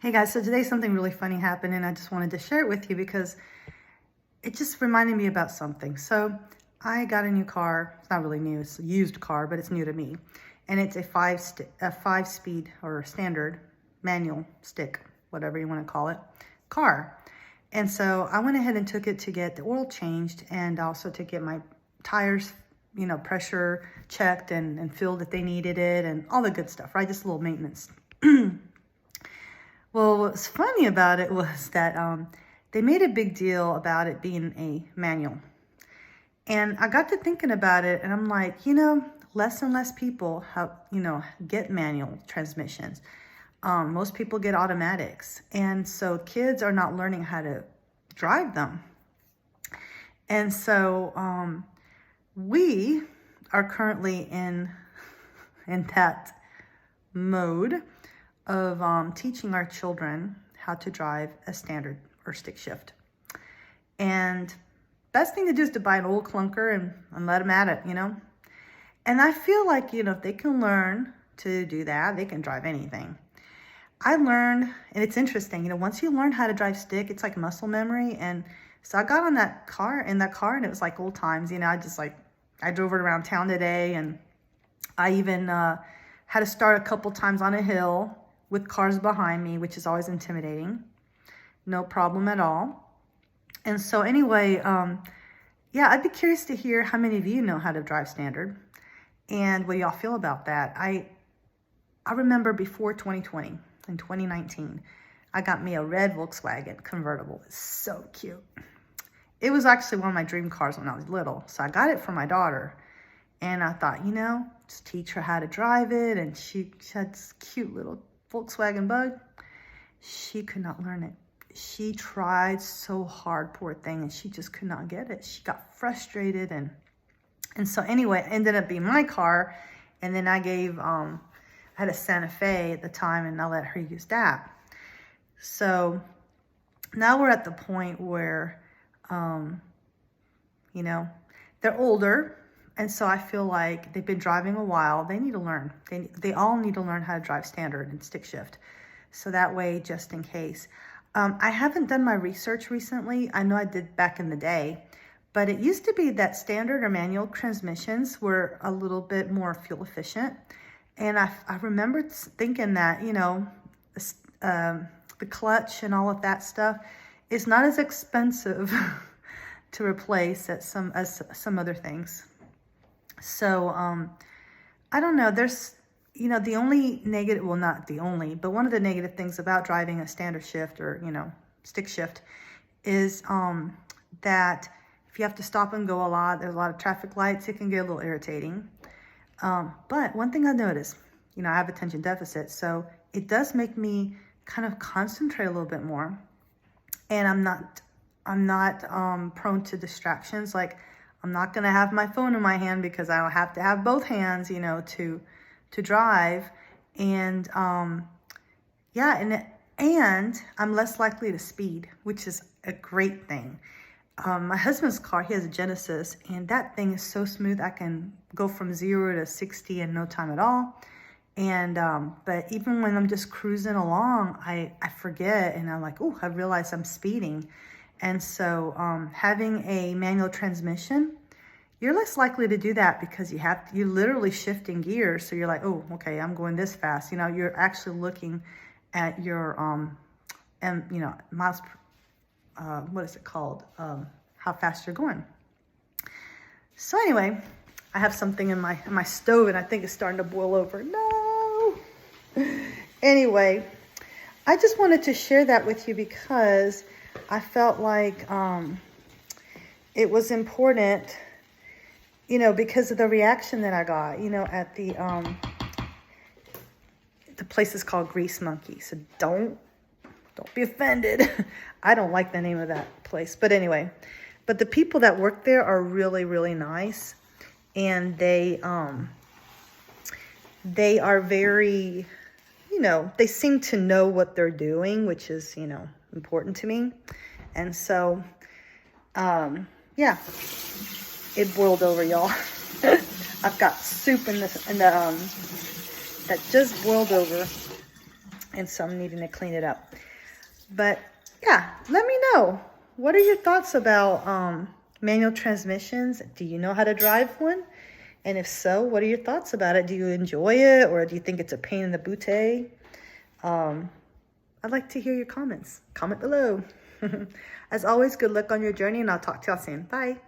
Hey guys, so today something really funny happened and I just wanted to share it with you because it just reminded me about something. So I got a new car. It's not really new, it's a used car, but it's new to me. And it's a five speed or standard manual stick, whatever you want to call it, car. And so I went ahead and took it to get the oil changed and also to get my tires, pressure checked and filled if they needed it and all the good stuff, right? Just a little maintenance. Well, what's funny about it was that they made a big deal about it being a manual. And I got to thinking about it and I'm like, less and less people have, get manual transmissions. Most people get automatics. And so kids are not learning how to drive them. And so we are currently in that mode of teaching our children how to drive a standard or stick shift. And best thing to do is to buy an old clunker and let them at it, And I feel like, if they can learn to do that, they can drive anything. I learned, and it's interesting, once you learn how to drive stick, it's like muscle memory. And so I got in that car and it was like old times, I drove it around town today, and I even had to start a couple times on a hill with cars behind me, which is always intimidating. No problem at all. And so anyway, I'd be curious to hear how many of you know how to drive standard and what y'all feel about that. I remember before 2020, in 2019, I got me a red Volkswagen convertible. It's so cute. It was actually one of my dream cars when I was little. So I got it for my daughter. And I thought, just teach her how to drive it. And she had this cute little Volkswagen Bug. She could not learn it. She tried so hard, poor thing, and she just could not get it. She got frustrated, and so anyway, it ended up being my car. And then I had a Santa Fe at the time, and I let her use that. So now we're at the point where, they're older. And so I feel like they've been driving a while. They need to learn. They all need to learn how to drive standard and stick shift. So that way, just in case. I haven't done my research recently. I know I did back in the day. But it used to be that standard or manual transmissions were a little bit more fuel efficient. And I remember thinking that, the clutch and all of that stuff is not as expensive to replace as some other things. So, I don't know, there's, the only negative, well, not the only, but one of the negative things about driving a standard shift or, stick shift is that if you have to stop and go a lot, there's a lot of traffic lights, it can get a little irritating. But one thing I noticed, I have attention deficit, so it does make me kind of concentrate a little bit more. And I'm not prone to distractions. Like, I'm not going to have my phone in my hand because I'll have to have both hands, to drive. And, and I'm less likely to speed, which is a great thing. My husband's car, he has a Genesis, and that thing is so smooth. I can go from 0 to 60 in no time at all. And, but even when I'm just cruising along, I forget, and I'm like, oh, I realize I'm speeding. And so having a manual transmission, you're less likely to do that because you're literally shifting gears. So you're like, oh, okay, I'm going this fast. You're actually looking at your, miles, what is it called? How fast you're going. So anyway, I have something in my stove and I think it's starting to boil over. No. Anyway, I just wanted to share that with you because I felt like it was important, because of the reaction that I got, at the place is called Grease Monkey. So don't be offended. I don't like the name of that place. But anyway, but the people that work there are really, really nice. And they are very, they seem to know what they're doing, which is, important to me. And so, it boiled over, y'all. I've got soup in the that just boiled over. and some needing to clean it up. But yeah, let me know. What are your thoughts about manual transmissions? Do you know how to drive one? And if so, what are your thoughts about it? Do you enjoy it, or do you think it's a pain in the booty? I'd like to hear your comments. Comment below. As always, good luck on your journey, and I'll talk to y'all soon. Bye.